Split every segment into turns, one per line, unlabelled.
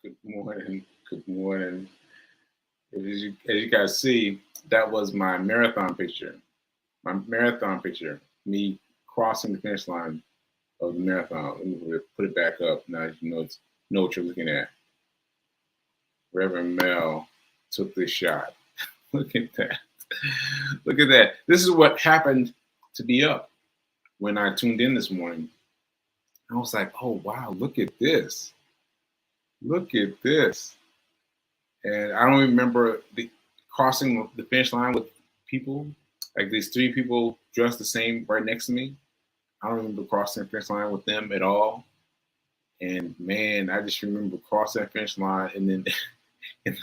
Good morning. Good morning. As you guys see, that was my marathon picture. My marathon picture. Me crossing the finish line of the marathon. Let me put it back up. Now you know what you're looking at. Reverend Mel took this shot. Look at that. Look at that. This is what happened to be up when I tuned in this morning. I was like, oh wow, look at this. Look at this. And I don't remember crossing the finish line with people, like these three people dressed the same right next to me. I don't remember crossing the finish line with them at all. And man, I just remember crossing that finish line and then and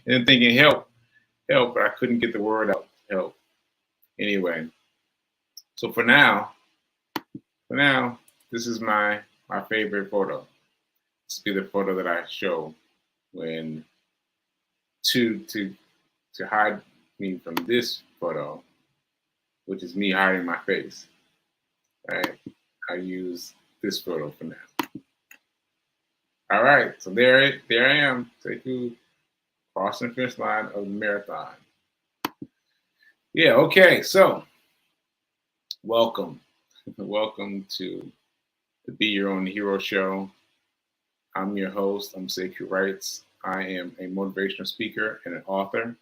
then thinking, help, help, but I couldn't get the word out, help. Anyway, so for now, this is my favorite photo. This will be the photo that I show when to hide me from this photo, which is me hiding my face. Right? I use this photo for now. All right, so there I am. Take you crossing the finish line of the marathon. Yeah, okay, so welcome. Welcome to the Be Your Own Hero show. I'm your host, I'm CQ Wrights. I am a motivational speaker and an author.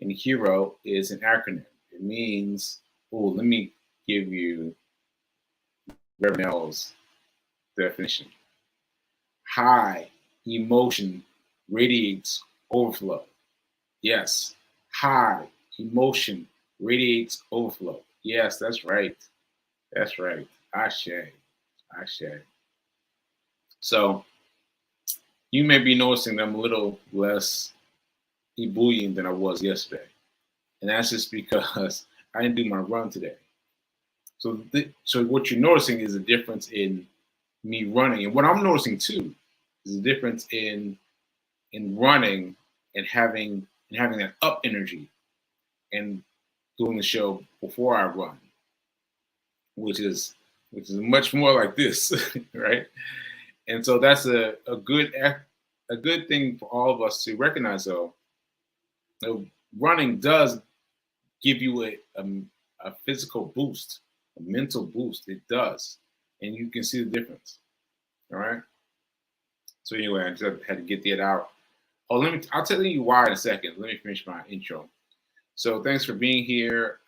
And HERO is an acronym. It means, let me give you Reverend L's definition. High emotion radiates overflow. Yes, high emotion radiates overflow. Yes, that's right. That's right. Ashe. So you may be noticing that I'm a little less ebullient than I was yesterday. And that's just because I didn't do my run today. So what you're noticing is a difference in me running. And what I'm noticing too is a difference in running and having that up energy and doing the show before I run, which is much more like this, right? And so that's a good thing for all of us to recognize. Though, running does give you a physical boost, a mental boost. It does, and you can see the difference. All right. So anyway, I just had to get that out. I'll tell you why in a second. Let me finish my intro. So thanks for being here.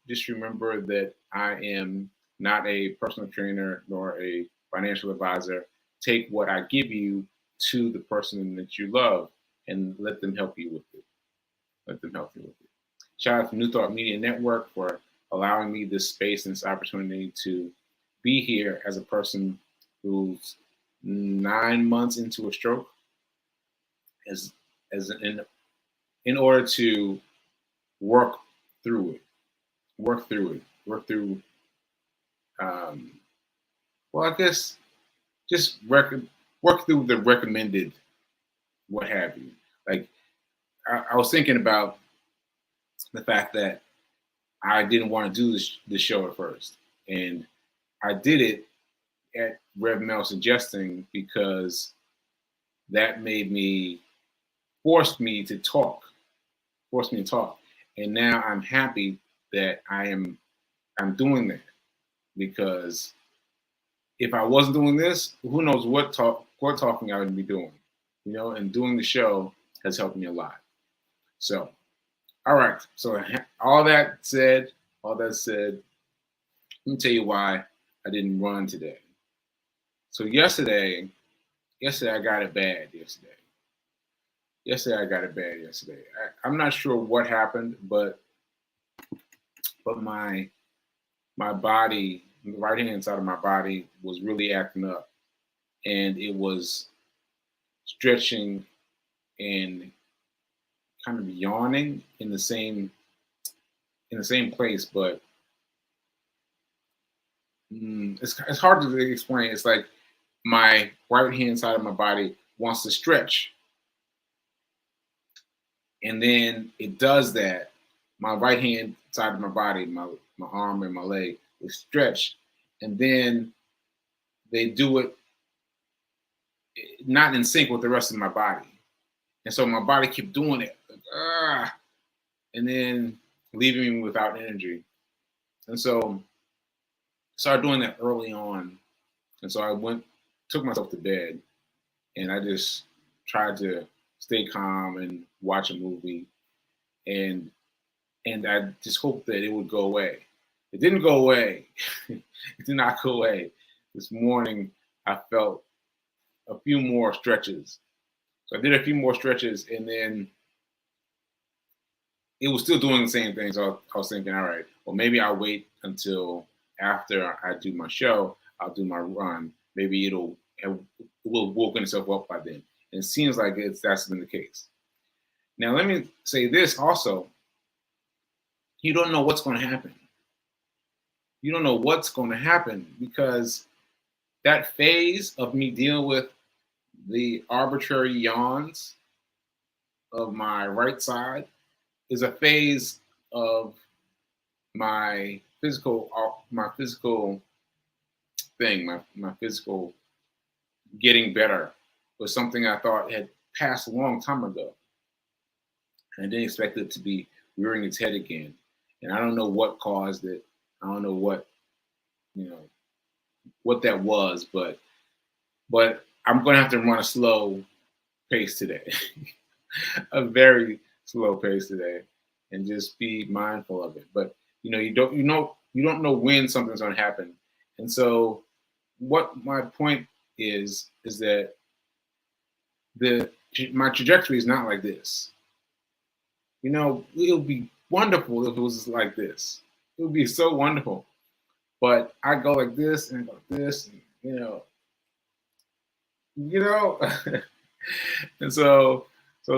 Just remember that I am not a personal trainer nor a financial advisor. Take what I give you to the person that you love and let them help you with it. Let them help you with it. Shout out to New Thought Media Network for allowing me this space and this opportunity to be here as a person who's 9 months into a stroke, in order to work through. I guess just work through the recommended, what have you. Like I was thinking about the fact that I didn't want to do this show at first, and I did it at Rev Mel suggesting because that forced me to talk, and now I'm happy that I'm doing that, because if I wasn't doing this, who knows what talking I would be doing, and doing the show has helped me a lot. So, all right. So all that said, let me tell you why I didn't run today. So yesterday I got it bad yesterday. I'm not sure what happened, but my body, the right hand side of my body, was really acting up, and it was stretching and kind of yawning in the same place, but it's hard to explain. It's like my right hand side of my body wants to stretch, and then it does that. My right hand side of my body, my arm and my leg, will stretch, and then they do it not in sync with the rest of my body. And so my body kept doing it, like, and then leaving me without energy. And so I started doing that early on. And so I took myself to bed, and I just tried to stay calm and watch a movie, and I just hoped that it would go away. It didn't go away. It did not go away. This morning I felt a few more stretches. So I did a few more stretches, and then it was still doing the same thing. So I was thinking, all right, well, maybe I'll wait until after I do my show. I'll do my run. Maybe it will woken itself up by then. And it seems like that's been the case. Now, let me say this also. You don't know what's going to happen. You don't know what's going to happen, because that phase of me dealing with the arbitrary yawns of my right side is a phase of my physical thing, my physical getting better was something I thought had passed a long time ago. And I didn't expect it to be rearing its head again. And I don't know what caused it. I don't know what that was, but I'm gonna have to run a slow pace today. A very slow pace today, and just be mindful of it. But you don't know when something's gonna happen. And so what my point is that my trajectory is not like this. It would be wonderful if it was like this. It would be so wonderful. But I go like this and go like this, and, and so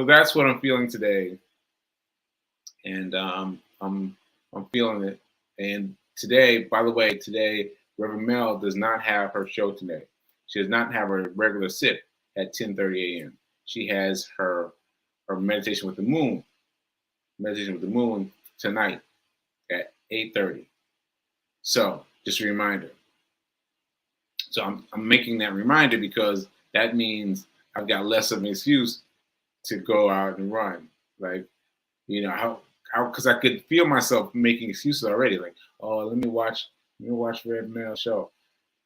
that's what I'm feeling today, and I'm feeling it. And today, by the way, Reverend Mel does not have her show today. She does not have her regular sit at 10:30 a.m. She has her meditation with the moon tonight at 8:30. So just a reminder. So I'm making that reminder because that means I've got less of an excuse to go out and run. Like, because I could feel myself making excuses already. Like, oh, let me watch Red Mel's show.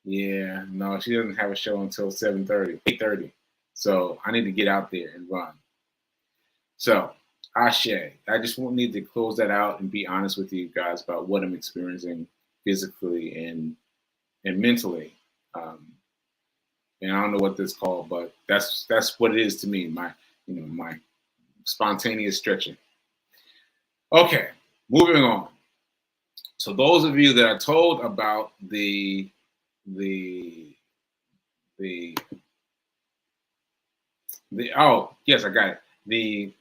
Yeah, no, she doesn't have a show until 7:30, 8:30. So I need to get out there and run. So, Ashe, I just need to close that out and be honest with you guys about what I'm experiencing physically and mentally. And I don't know what this called, but that's what it is to me. My spontaneous stretching. Okay, moving on. So those of you that are told about the oh yes, I got it. The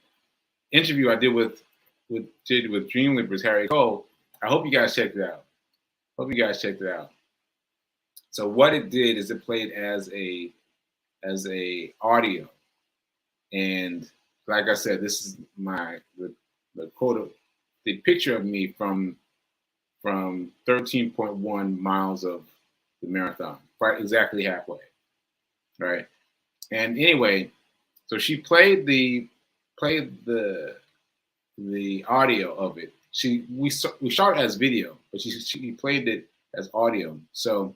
interview I did with Dream Leapers, Harry Cole. I hope you guys checked it out. So what it did is it played as a audio, and like I said, this is the quote, the picture of me from 13.1 miles of the marathon, right exactly halfway, right? And anyway, so she played the audio of it. We shot it as video, but she played it as audio. So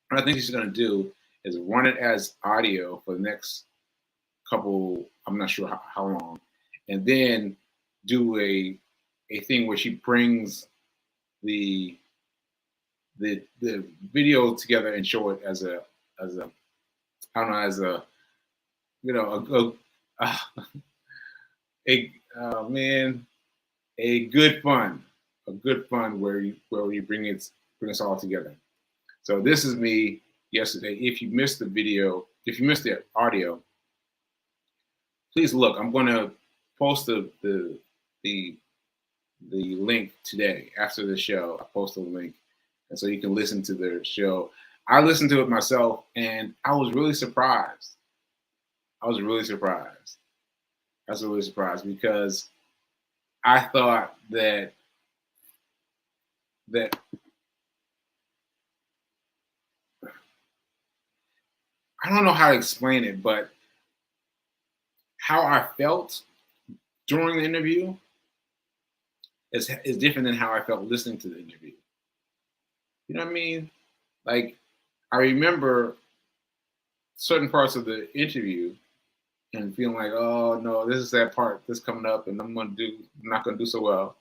what I think she's going to do is run it as audio for the next couple, I'm not sure how long, and then do a thing where she brings the video together and show it as a I don't know, as a a good fun where you bring us all together. So this is me yesterday. If you missed the video, if you missed the audio, please look. I'm going to post the link today after the show. I post a link, and so you can listen to the show. I listened to it myself, and I was really surprised. I was really surprised because I thought that I don't know how to explain it, but how I felt during the interview is different than how I felt listening to the interview. You know what I mean? Like, I remember certain parts of the interview and feeling like, oh no, this is that part that's coming up, and I'm not gonna do so well.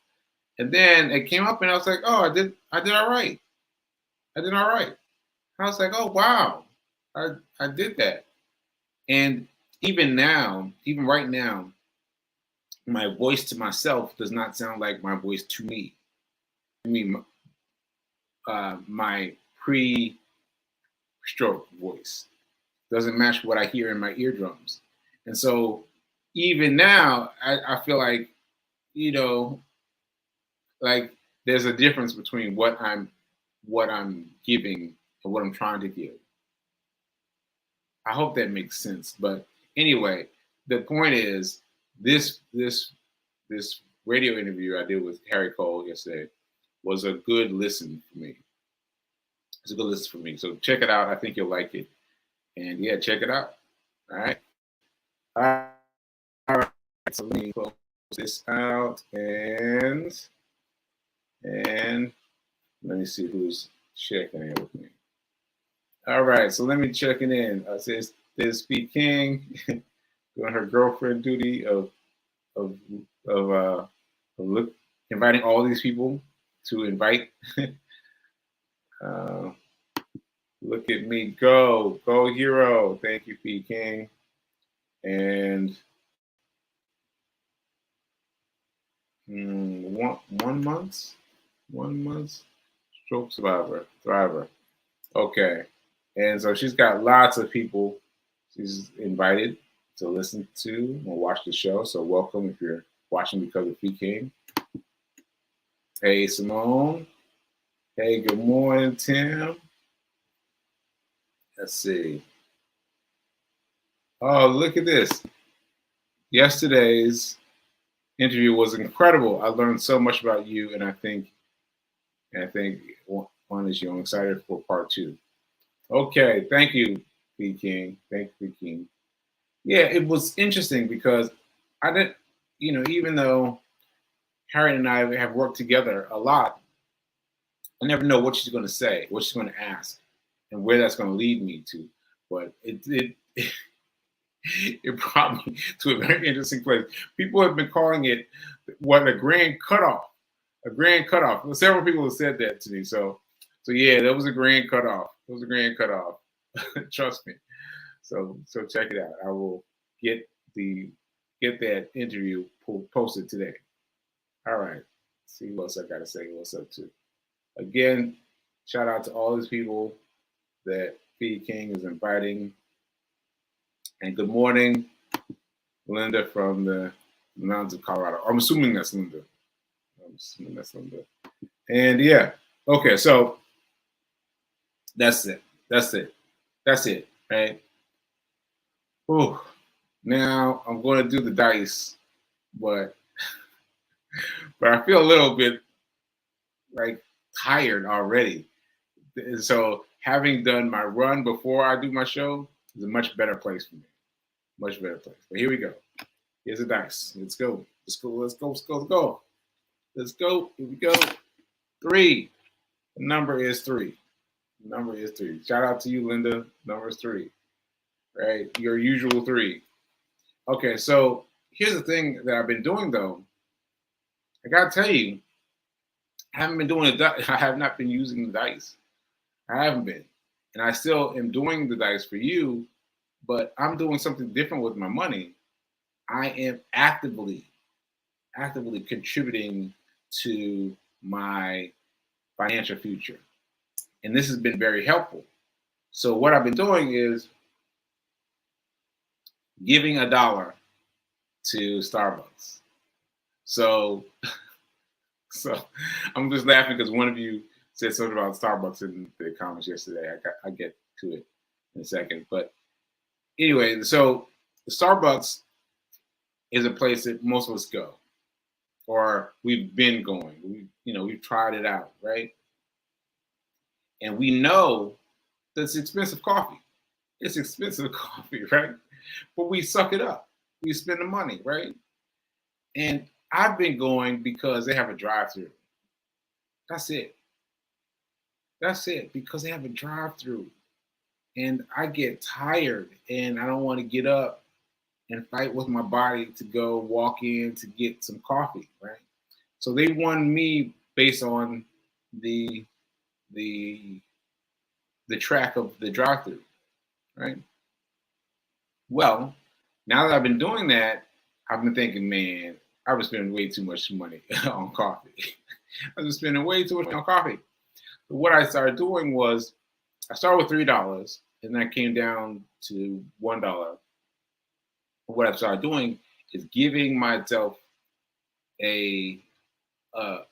And then it came up, and I was like, oh, I did all right. I did all right. I was like, oh wow, I did that. And even now, even right now, my voice to myself does not sound like my voice to me. I mean, my pre-stroke voice doesn't match what I hear in my eardrums. And so even now, I feel like, you know, like there's a difference between what I'm giving and what I'm trying to give. I hope that makes sense. But anyway, the point is this radio interview I did with Harry Cole yesterday was a good listen for me. It's a good listen for me. So check it out. I think you'll like it. And yeah, check it out. All right. All right. So let me close this out and let me see who's checking in with me. All right, so let me check it in. Says there's Speed King doing her girlfriend duty of look inviting all these people to invite. Look at me go hero. Thank you, Speed King. And one month stroke thriver. Okay. And so she's got lots of people she's invited to listen to or watch the show. So welcome if you're watching because of P King. Hey, Simone. Hey, good morning, Tim. Let's see. Oh, look at this. Yesterday's interview was incredible. I learned so much about you, and I think one is I'm excited for part 2. Okay, thank you, P King. Thank you, P King. Yeah, it was interesting because I didn't, even though Harriet and I have worked together a lot, I never know what she's going to say, what she's going to ask, and where that's going to lead me to. But it brought me to a very interesting place. People have been calling it a grand cutoff. A grand cutoff. Well, several people have said that to me. So yeah, that was a grand cutoff. It was a grand cutoff. Trust me. So check it out. I will get that interview posted today. All right. Let's see what else I gotta say. What's up to? Again, shout out to all these people that P King is inviting. And good morning, Linda from the mountains of Colorado. I'm assuming that's Linda. And yeah, okay, so that's it, right? Ooh, now I'm going to do the dice, but I feel a little bit like tired already. And so having done my run before I do my show is a much better place for me. Much better place. But here we go. Here's the dice. Let's go. Here we go. 3. The number is 3. Shout out to you, Linda. Number is 3. Right? Your usual 3. Okay, so here's the thing that I've been doing though. I gotta tell you, I haven't been doing I have not been using the dice. I haven't been. And I still am doing the dice for you, but I'm doing something different with my money. I am actively contributing to my financial future. And this has been very helpful. So what I've been doing is giving $1 to Starbucks. So I'm just laughing because one of you said something about Starbucks in the comments yesterday. I get to it in a second. But anyway, so Starbucks is a place that most of us go, or we've been going. We've tried it out, right? And we know that it's expensive coffee. It's expensive coffee, right? But we suck it up. We spend the money, right? And I've been going because they have a drive-through. That's it. That's it. Because they have a drive-through. And I get tired and I don't want to get up and fight with my body to go walk in to get some coffee, right? So they won me based on the the the track of the drive-through, right? Well, now that I've been doing that, I've been thinking, man, I've been spending way too much money on coffee. I've been spending way too much money on coffee. But what I started doing was I started with $3 and then I came down to $1. What I started doing is giving myself a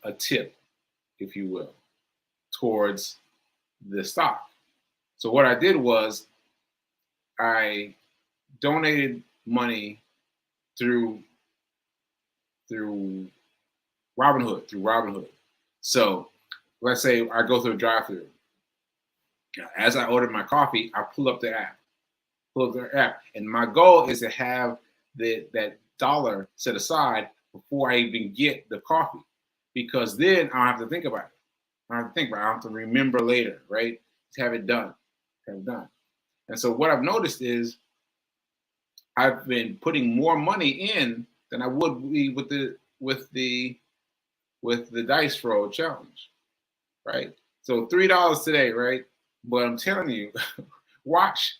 a tip, if you will, towards the stock. So what I did was I donated money through through Robinhood. So let's say I go through a drive-through. As I order my coffee, I pull up their app, and my goal is to have that dollar set aside before I even get the coffee, because then I don't have to think about it. I don't have to think about it. I don't have to remember later, right? To have it done, have it done. And so what I've noticed is I've been putting more money in than I would be with the dice roll challenge, right? So $3 today, right? But I'm telling you, watch,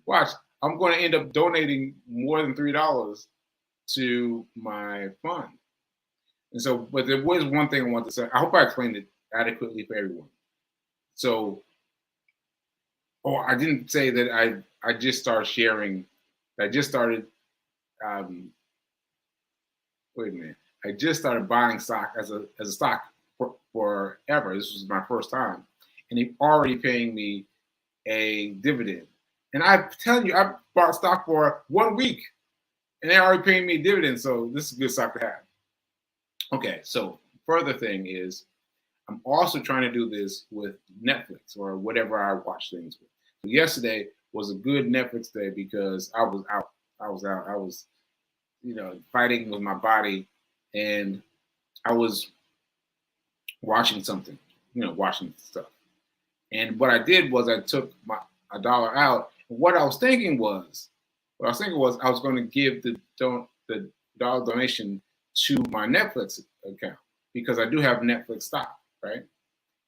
watch. I'm going to end up donating more than $3 to my fund. And so, but there was one thing I want to say. I hope I explained it adequately for everyone. So, I didn't say that I just started sharing. I just started. Um, wait a minute. I just started buying stock as a stock forever. This was my first time, and they're already paying me a dividend. And I'm telling you, I bought stock for 1 week, and they're already paying me a dividend. So this is good stock to have. Okay, so further thing is, I'm also trying to do this with Netflix or whatever I watch things with. So yesterday was a good Netflix day because I was out. I was out. I was, fighting with my body, and I was watching something, watching stuff. And what I did was I took a dollar out. And what I was thinking was I was going to give the dollar donation to my Netflix account because I do have Netflix stock, right?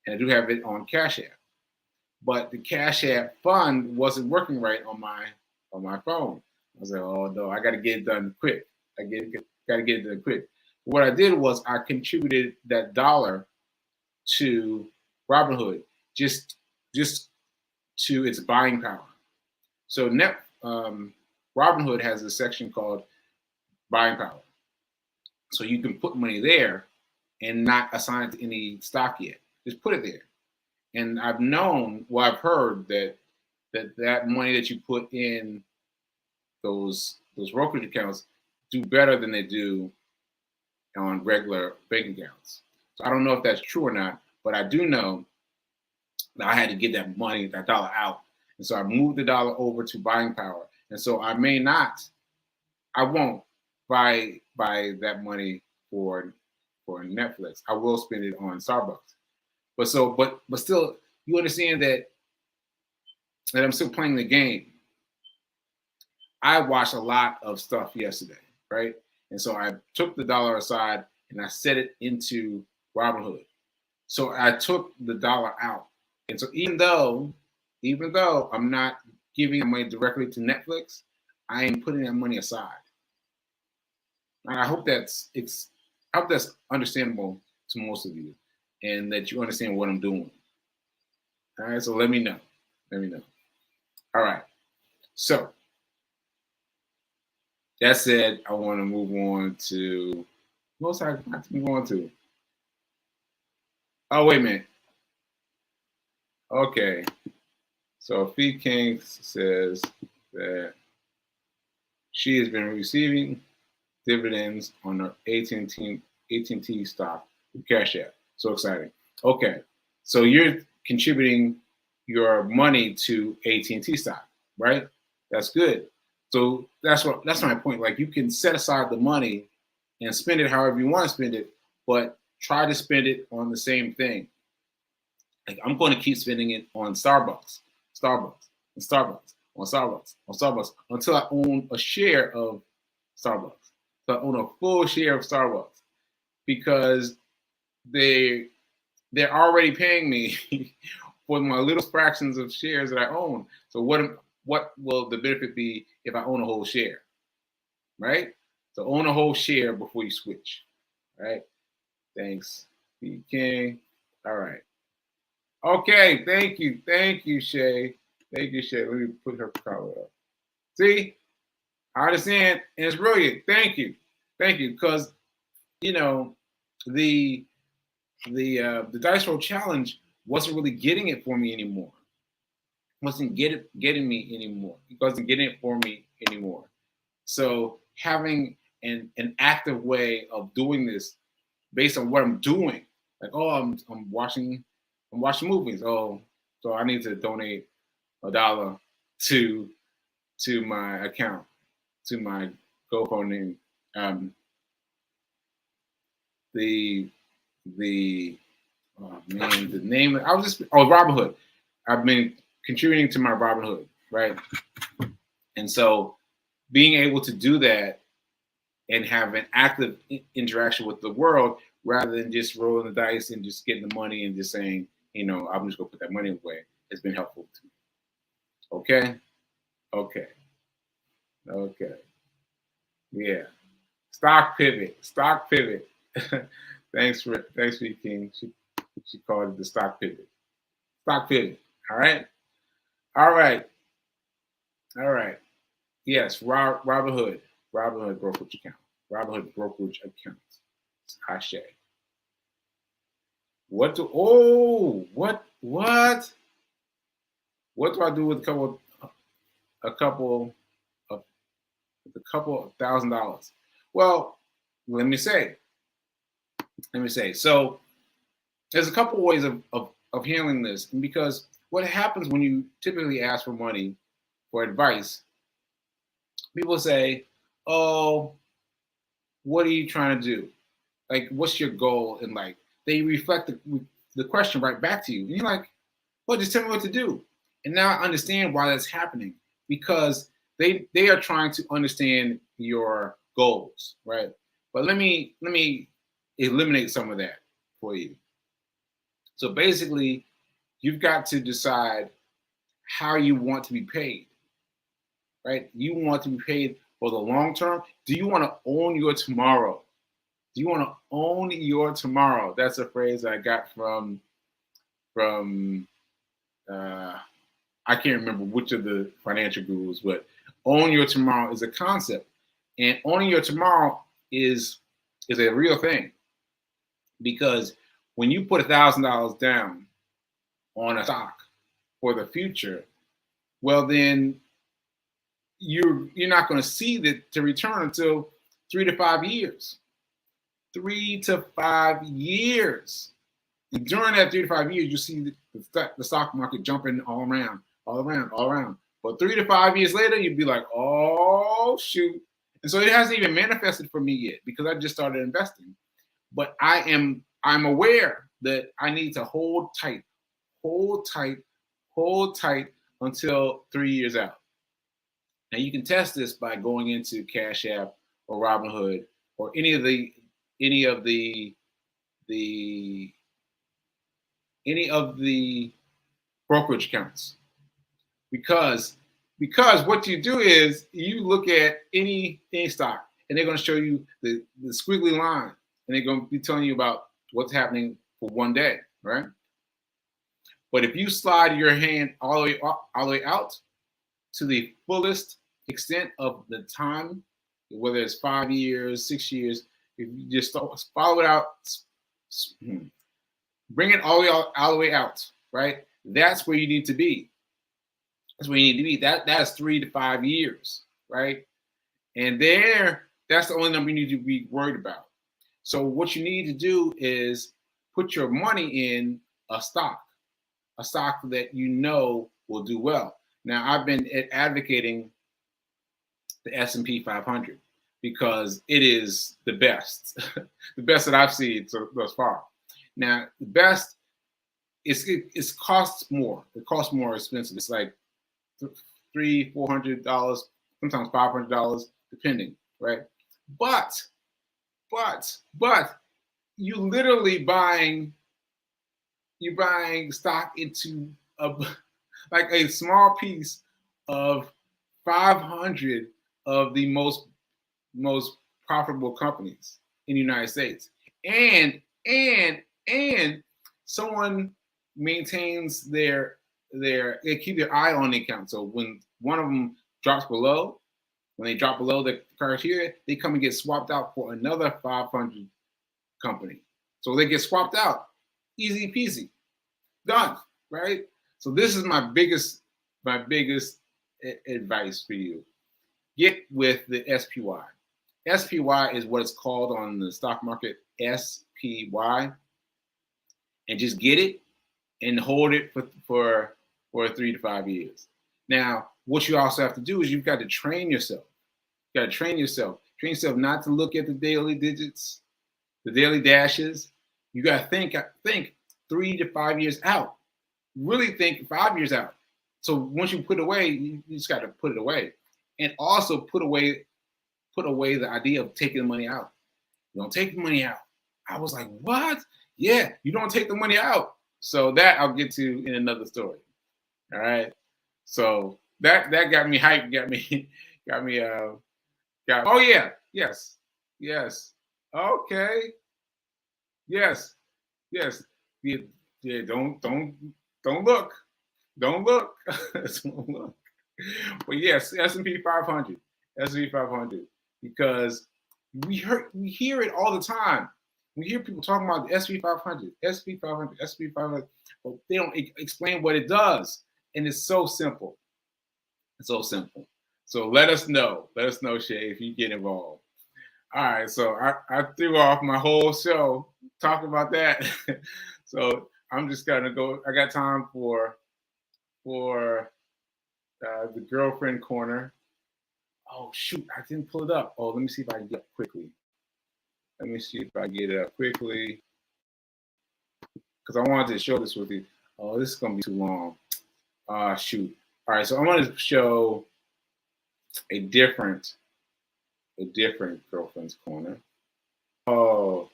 And I do have it on Cash App. But the Cash App fund wasn't working right on my phone. I was like, oh no, I got to get it done quick. Got to get it done quick. What I did was I contributed that dollar to Robinhood, just to its buying power. So Robinhood has a section called buying power. So you can put money there and not assign it to any stock yet. Just put it there. And I've heard that money that you put in those brokerage accounts do better than they do on regular bank accounts. So I don't know if that's true or not, but I do know that I had to get that dollar out. And so I moved the dollar over to buying power. And so I won't buy that money for Netflix. I will spend it on Starbucks. But still, you understand that I'm still playing the game. I watched a lot of stuff yesterday, right? And so I took the dollar aside and I set it into Robinhood. So I took the dollar out. And so even though I'm not giving that money directly to Netflix, I am putting that money aside. And I hope that's understandable to most of you, and that you understand what I'm doing. All right, so let me know. All right. So that said, I want to move on to what else I have to move on to. Oh, wait a minute. Okay. So Fee King says that she has been receiving dividends on her AT&T stock with Cash App. So exciting. Okay. So you're contributing your money to AT&T stock. right? That's good. So that's my point. Like, you can set aside the money and spend it however you want to spend it, but try to spend it on the same thing. Like, I'm going to keep spending it on Starbucks, Starbucks, and Starbucks, on Starbucks, on Starbucks, until I own a share of Starbucks. So I own a full share of Starbucks, because they're already paying me for my little fractions of shares that I own. So what will the benefit be if I own a whole share, right? So own a whole share before you switch, right? Thanks, P. King. All right. Okay, thank you, Shay. Thank you, Shay. Let me put her color up. See, I understand, and it's brilliant. Thank you, because the the dice roll challenge wasn't really getting it for me anymore. Wasn't getting me anymore. It wasn't getting it for me anymore. So having an active way of doing this based on what I'm doing, like, oh, I'm watching movies. Oh, so I need to donate $1 to my account, to my GoFundMe. The oh man, the name I was just Robinhood. I've been contributing to my Robinhood, right? And so being able to do that and have an active interaction with the world rather than just rolling the dice and just getting the money and just saying, I'm just gonna put that money away, has been helpful to me. Okay. Yeah. Stock pivot. Thanks for King. She called it the stock pivot. Stock pivot. All right. Yes, Robinhood brokerage account. Robinhood brokerage account. Hashtag. What do I do with a couple of $1,000? Well, let me say. So there's a couple of ways of handling this, and because what happens when you typically ask for money for advice, people say, "Oh, what are you trying to do? Like, what's your goal?" And like, they reflect the question right back to you, and you're like, "Well, just tell me what to do." And now I understand why that's happening, because they are trying to understand your goals, right? But let me eliminate some of that for you. So basically, you've got to decide how you want to be paid, right? You want to be paid for the long term. Do you want to own your tomorrow? Do you want to own your tomorrow? That's a phrase I got from I can't remember which of the financial gurus, but own your tomorrow is a concept, and owning your tomorrow is a real thing, because when you put $1,000 down on a stock for the future, well, then you're not going to see that to return until 3 to 5 years. 3 to 5 years. And during that 3 to 5 years, you see the stock market jumping all around. But 3 to 5 years later, you'd be like, oh shoot. And so it hasn't even manifested for me yet, because I just started investing. But I'm aware that I need to hold tight until 3 years out. Now you can test this by going into Cash App or Robinhood or any of the brokerage accounts, because what you do is you look at any stock, and they're going to show you the squiggly line, and they're going to be telling you about what's happening for one day, right? But if you slide your hand all the way out to the fullest extent of the time, whether it's 5 years, 6 years, if you just follow it out, bring it all the way out, right? That's where you need to be. That's 3 to 5 years, right? And that's the only number you need to be worried about. So what you need to do is put your money in a stock that will do well. Now, I've been advocating the S&P 500 because it is the best, the best that I've seen thus far. Now, the best it costs more. It costs more expensive. It's like $300-400, sometimes $500, depending, right? But you literally buying stock into like a small piece of 500 of the most profitable companies in the United States, and someone maintains they keep their eye on the account. So when one of them drops below, when they drop below the criteria, they come and get swapped out for another 500 company. So they get swapped out, easy peasy, done, right? So this is my biggest advice for you. Get with the SPY. SPY is what it's called on the stock market, SPY, and just get it and hold it for 3 to 5 years. Now, what you also have to do is you've got to train yourself. You got to train yourself. Train yourself not to look at the daily digits, the daily dashes. You got to think 3 to 5 years out. Really think 5 years out. So once you put it away, you just got to put it away, and also put away the idea of taking the money out. You don't take the money out. I was like, what? Yeah, you don't take the money out. So that I'll get to in another story. All right. So that got me hyped. Oh yeah. Yes. Okay. Yes. Yeah. Don't look. Don't look. Don't look. But yes, S&P 500. S&P 500. Because we hear it all the time. We hear people talking about the S&P 500, S&P 500, S&P 500, but they don't explain what it does. And it's so simple. It's so simple. So let us know. Let us know, Shay, if you get involved. All right. So I threw off my whole show talking about that. So I'm just going to go. I got time for the girlfriend corner. Oh, shoot. I didn't pull it up. Oh, let me see if I can get it quickly. Because I wanted to show this with you. Oh, this is going to be too long. Shoot. All right, so I want to show a different girlfriend's corner. Oh,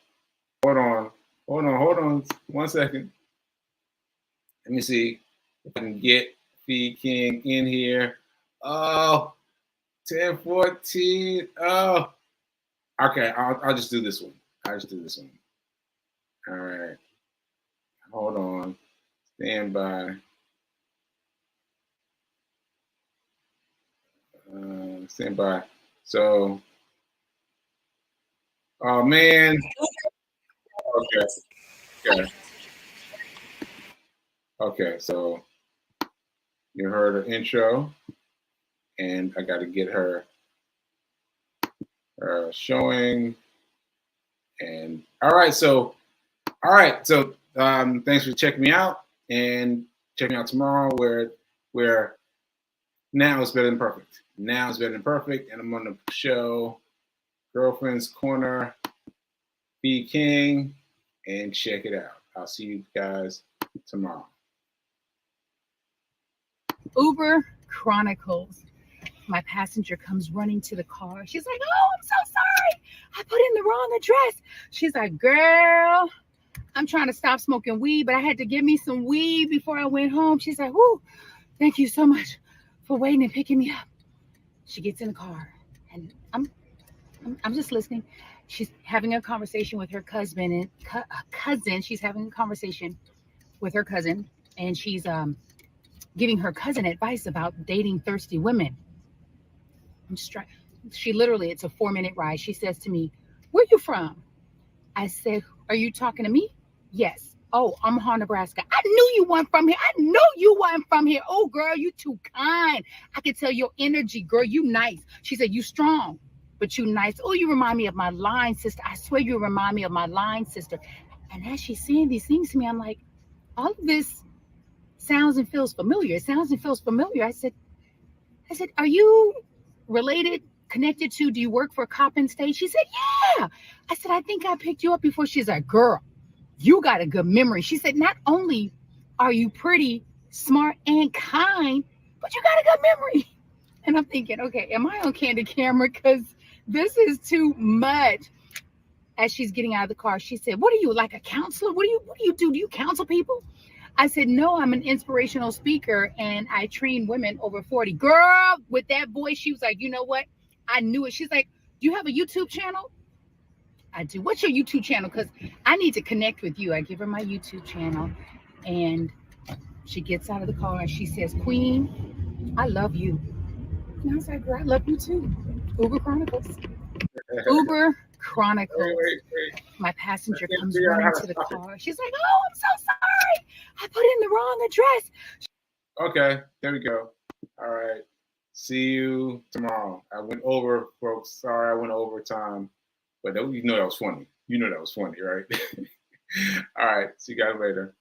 hold on 1 second. Let me see if I can get Feed King in here. Oh, 10:14. Oh, okay. I'll just do this one. All right. Hold on. Stand by. Stand by. So, oh man. Okay. So you heard her intro, and I got to get her showing. And all right. So thanks for checking me out, and check me out tomorrow where now is better than perfect. Now is better than perfect, and I'm on the show Girlfriend's Corner, B King, and check it out. I'll see you guys tomorrow.
Uber Chronicles. My passenger comes running to the car. She's like, "Oh, I'm so sorry. I put in the wrong address." She's like, "Girl, I'm trying to stop smoking weed, but I had to give me some weed before I went home." She's like, "Whoo, thank you so much for waiting and picking me up." She gets in the car, and I'm just listening. She's having a conversation with her cousin, She's having a conversation with her cousin, and she's giving her cousin advice about dating thirsty women. She literally, it's a 4-minute ride. She says to me, "Where you from?" I said, "Are you talking to me?" "Yes." "Oh, Omaha, Nebraska." "I knew you weren't from here. I know you weren't from here." "Oh, girl, you too kind. I could tell your energy, girl. You nice." She said, "You strong, but you nice. Oh, you remind me of my line sister. I swear you remind me of my line sister." And as she's saying these things to me, I'm like, all of this sounds and feels familiar. It sounds and feels familiar. I said, are you related, connected to, do you work for a cop in state? She said, yeah. I said, I think I picked you up before. She's like, girl, you got a good memory. She said, not only are you pretty, smart, and kind, but you got a good memory. And I'm thinking, okay, am I on candid camera? Because this is too much. As she's getting out of the car, she said, what are you, like a counselor? What do you do? Do you counsel people? I said, no, I'm an inspirational speaker and I train women over 40. Girl, with that voice, she was like, you know what? I knew it. She's like, do you have a YouTube channel? I do. What's your YouTube channel? Because I need to connect with you. I give her my YouTube channel and she gets out of the car and she says, Queen, I love you. And I was like, girl, I love you too. Uber Chronicles. Uber Chronicles.
Wait.
My passenger
Let's
comes
figure out
running
how to
to the
stop it.
car. She's like, oh, I'm so sorry. I put in the wrong address.
Okay, there we go. All right. See you tomorrow. I went over, folks. Sorry, I went over time. But you know that was funny. You know that was funny, right? All right. See you guys later.